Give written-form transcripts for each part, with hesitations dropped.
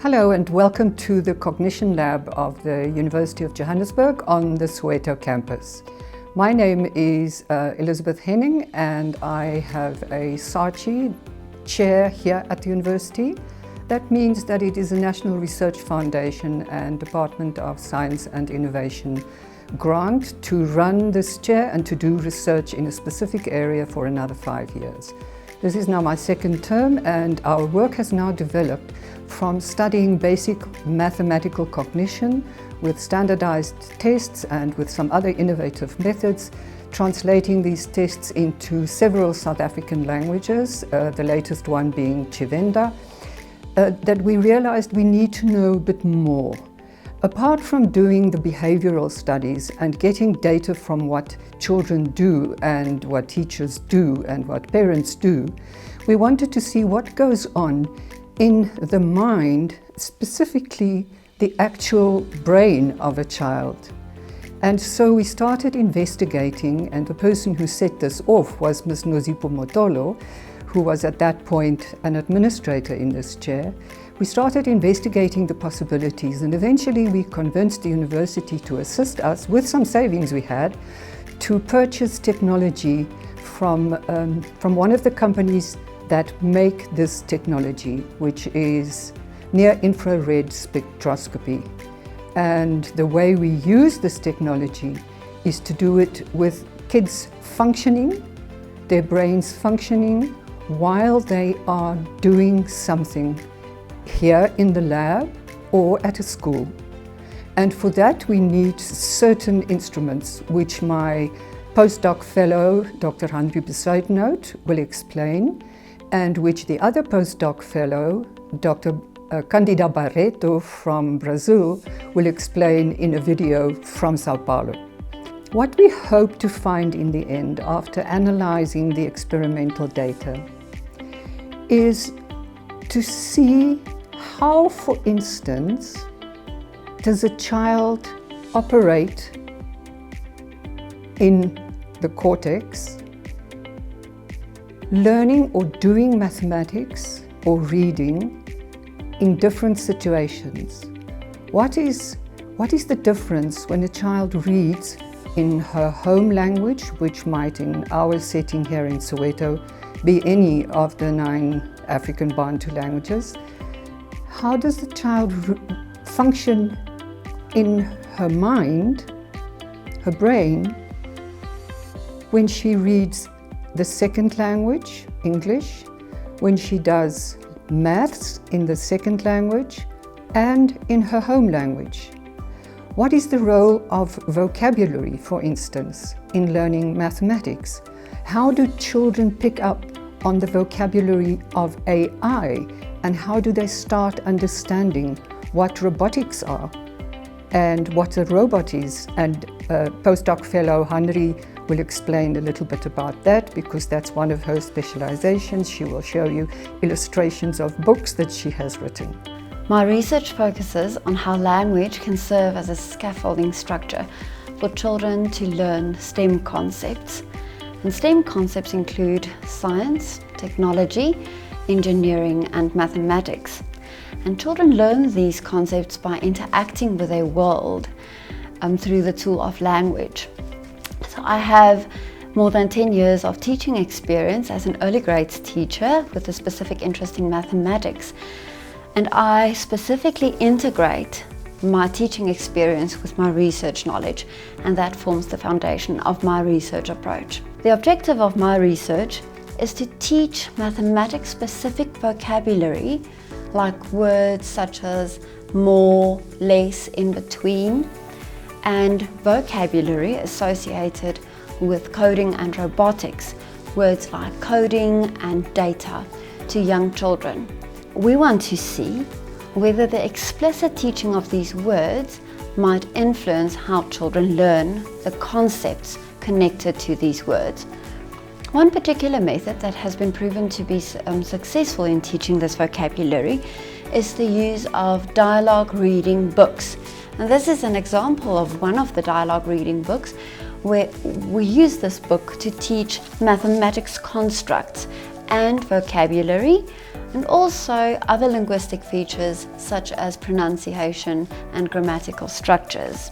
Hello and welcome to the Cognition Lab of the University of Johannesburg on the Soweto campus. My name is Elizabeth Henning and I have a SARChI chair here at the university. That means that it is a National Research Foundation and Department of Science and Innovation grant to run this chair and to do research in a specific area for another 5 years. This is now my second term and our work has now developed from studying basic mathematical cognition with standardized tests and with some other innovative methods, translating these tests into several South African languages, the latest one being Tshivenda, that we realized we need to know a bit more. Apart from doing the behavioral studies and getting data from what children do and what teachers do and what parents do, we wanted to see what goes on in the mind, specifically the actual brain of a child. And so we started investigating, and the person who set this off was Ms. Nozipho Motolo, who was at that point an administrator in this chair. We started investigating the possibilities, and eventually we convinced the university to assist us with some savings we had to purchase technology from one of the companies that make this technology, which is near-infrared spectroscopy. And the way we use this technology is to do it with kids functioning, their brains functioning, while they are doing something here in the lab or at a school. And for that we need certain instruments, which my postdoc fellow, Dr. Henry Besuidenhout, will explain, and which the other postdoc fellow, Dr. Candida Barreto from Brazil, will explain in a video from Sao Paulo. What we hope to find in the end, after analyzing the experimental data, is to see how, for instance, does a child operate in the cortex, learning or doing mathematics or reading in different situations. What is the difference when a child reads in her home language, which might in our setting here in Soweto be any of the 9 African Bantu languages? How does the child function in her mind, her brain, when she reads the second language, English, when she does maths in the second language and in her home language? What is the role of vocabulary, for instance, in learning mathematics? How do children pick up on the vocabulary of AI, and how do they start understanding what robotics are and what a robot is? And postdoc fellow Henry will explain a little bit about that, because that's one of her specializations. She will show you illustrations of books that she has written. My research focuses on how language can serve as a scaffolding structure for children to learn STEM concepts. And STEM concepts include science, technology, engineering and mathematics. And children learn these concepts by interacting with their world through the tool of language. So I have more than 10 years of teaching experience as an early grades teacher with a specific interest in mathematics. And I specifically integrate my teaching experience with my research knowledge, and that forms the foundation of my research approach. The objective of my research is to teach mathematics-specific vocabulary, like words such as more, less, in between, and vocabulary associated with coding and robotics, words like coding and data, to young children. We want to see whether the explicit teaching of these words might influence how children learn the concepts connected to these words. One particular method that has been proven to be successful in teaching this vocabulary is the use of dialogue reading books. And this is an example of one of the dialogue reading books where we use this book to teach mathematics constructs and vocabulary and also other linguistic features such as pronunciation and grammatical structures.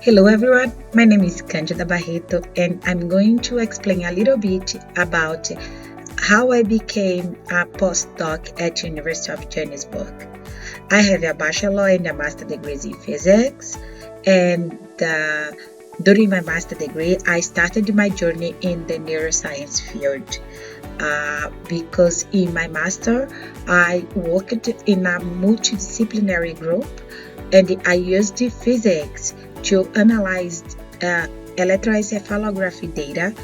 Hello everyone, my name is Candida Barreto and I'm going to explain a little bit about how I became a postdoc at University of Johannesburg. I have a bachelor and a master degrees in physics, and during my master degree I started my journey in the neuroscience field because in my master I worked in a multidisciplinary group and I used physics to analyze electroencephalography data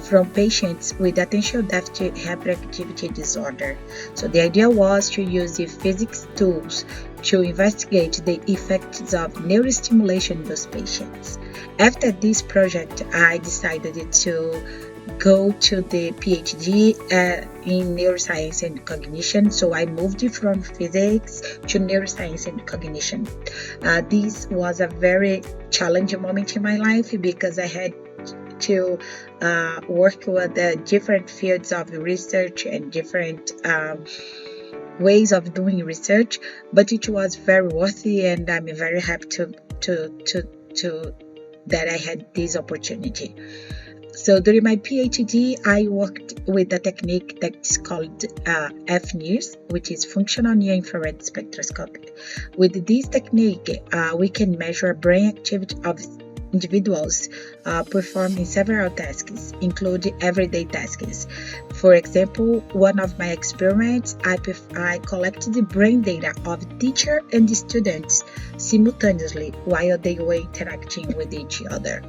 from patients with attention deficit hyperactivity disorder. So the idea was to use the physics tools to investigate the effects of neurostimulation in those patients. After this project, I decided to go to the PhD in neuroscience and cognition. So I moved from physics to neuroscience and cognition. This was a very challenging moment in my life because I had to work with different fields of research and different ways of doing research, but it was very worthy, and I'm very happy to that I had this opportunity. So during my PhD, I worked with a technique that's called FNIRS, which is functional near-infrared spectroscopy. With this technique, we can measure brain activity of individuals performing several tasks, including everyday tasks. For example, one of my experiments, I collected the brain data of teacher and students simultaneously while they were interacting with each other.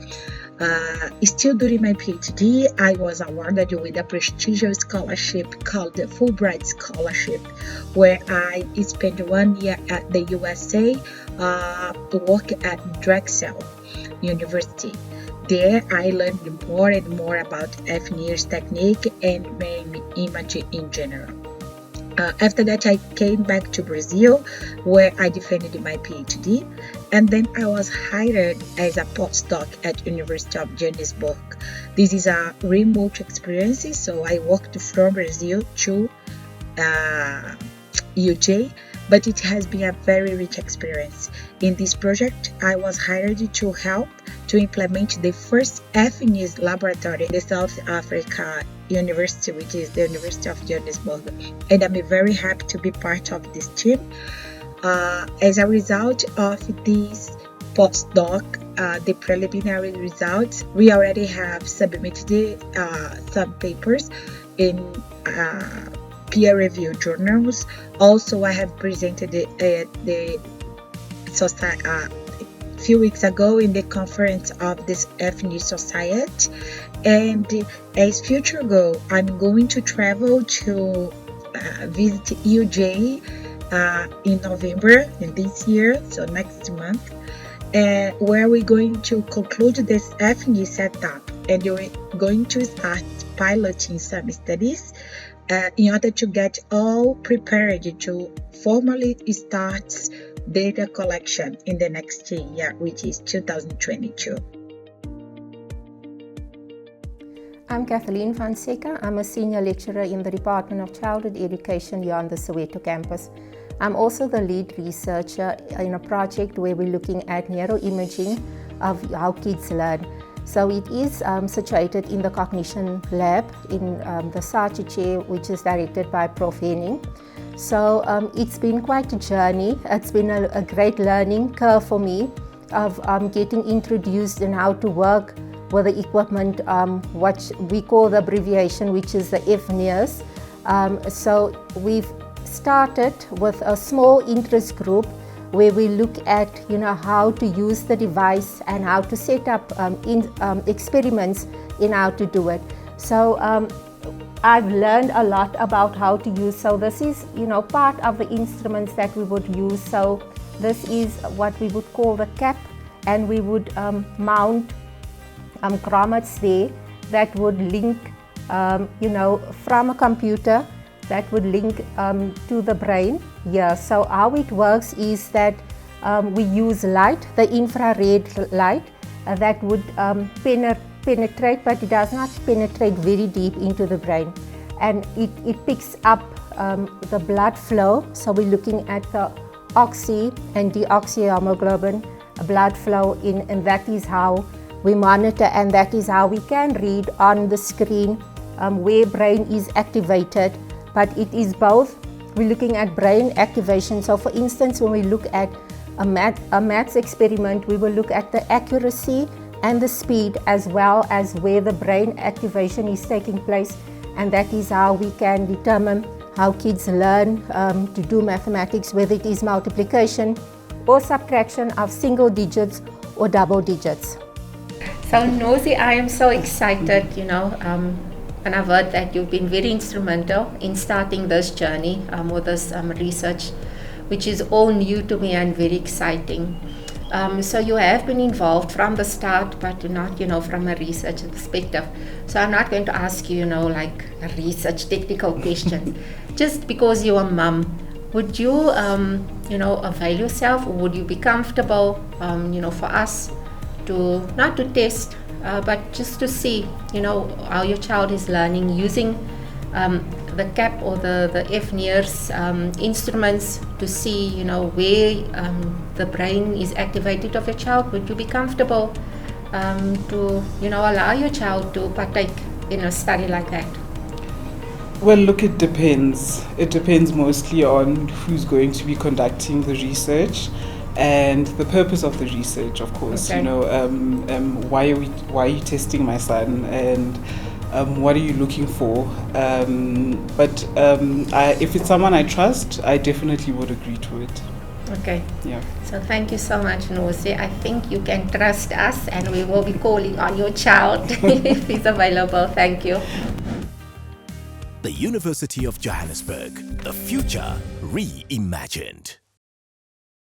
Still during my PhD, I was awarded with a prestigious scholarship called the Fulbright Scholarship, where I spent 1 year at the USA to work at Drexel University. There, I learned more and more about FNIRS technique and brain imaging in general. After that, I came back to Brazil, where I defended my PhD, and then I was hired as a postdoc at University of Johannesburg. This is a remote experience, so I worked from Brazil to UJ, but it has been a very rich experience. In this project, I was hired to help to implement the first FNIRS laboratory in the South Africa University, which is the University of Johannesburg, and I'm very happy to be part of this team. As a result of this postdoc, the preliminary results, we already have submitted some papers in peer-reviewed journals. Also, I have presented the society a few weeks ago in the conference of this FNIRS Society, and as future goal, I'm going to travel to visit UJ in November in this year, so next month, where we're going to conclude this FNIRS setup, and we're going to start piloting some studies in order to get all prepared to formally start data collection in the next year, which is 2022. I'm Kathleen van Seca. I'm a senior lecturer in the Department of Childhood Education here on the Soweto campus. I'm also the lead researcher in a project where we're looking at neuroimaging of how kids learn. So it is situated in the cognition lab in the SARChI chair, which is directed by Prof. Henning. So it's been quite a journey. It's been a great learning curve for me of getting introduced in how to work with the equipment, what we call the abbreviation, which is the FNIRS. So we've started with a small interest group where we look at how to use the device and how to set up experiments in how to do it. So I've learned a lot about how to use. So this is part of the instruments that we would use. So this is what we would call the cap, and we would mount grommets there that would link from a computer that would link to the brain. Yeah, so how it works is that we use light, the infrared light, that would penetrate, but it does not penetrate very deep into the brain. And it picks up the blood flow. So we're looking at the oxy and deoxyhemoglobin blood flow in, and that is how we monitor, and that is how we can read on the screen where brain is activated. But it is both. We're looking at brain activation. So for instance, when we look at a maths experiment, we will look at the accuracy and the speed as well as where the brain activation is taking place, and that is how we can determine how kids learn to do mathematics, whether it is multiplication or subtraction of single digits or double digits. So Nozi, I am so excited, and I've heard that you've been very instrumental in starting this journey or this research, which is all new to me and very exciting. So you have been involved from the start, but not, from a research perspective. So I'm not going to ask you, like a research technical question. Just because you're a mum, would you, avail yourself, or would you be comfortable, for us to, not to test, but just to see, how your child is learning using the CAP or the FNIRS instruments to see, where the brain is activated of your child? Would you be comfortable to, allow your child to partake in a study like that? Well, look, it depends. It depends mostly on who's going to be conducting the research and the purpose of the research, of course. Okay. Why are you testing my son, and what are you looking for? But if it's someone I trust, I definitely would agree to it. Okay. Yeah. So thank you so much, Nozi. I think you can trust us, and we will be calling on your child if he's available. Thank you. The University of Johannesburg, the future reimagined.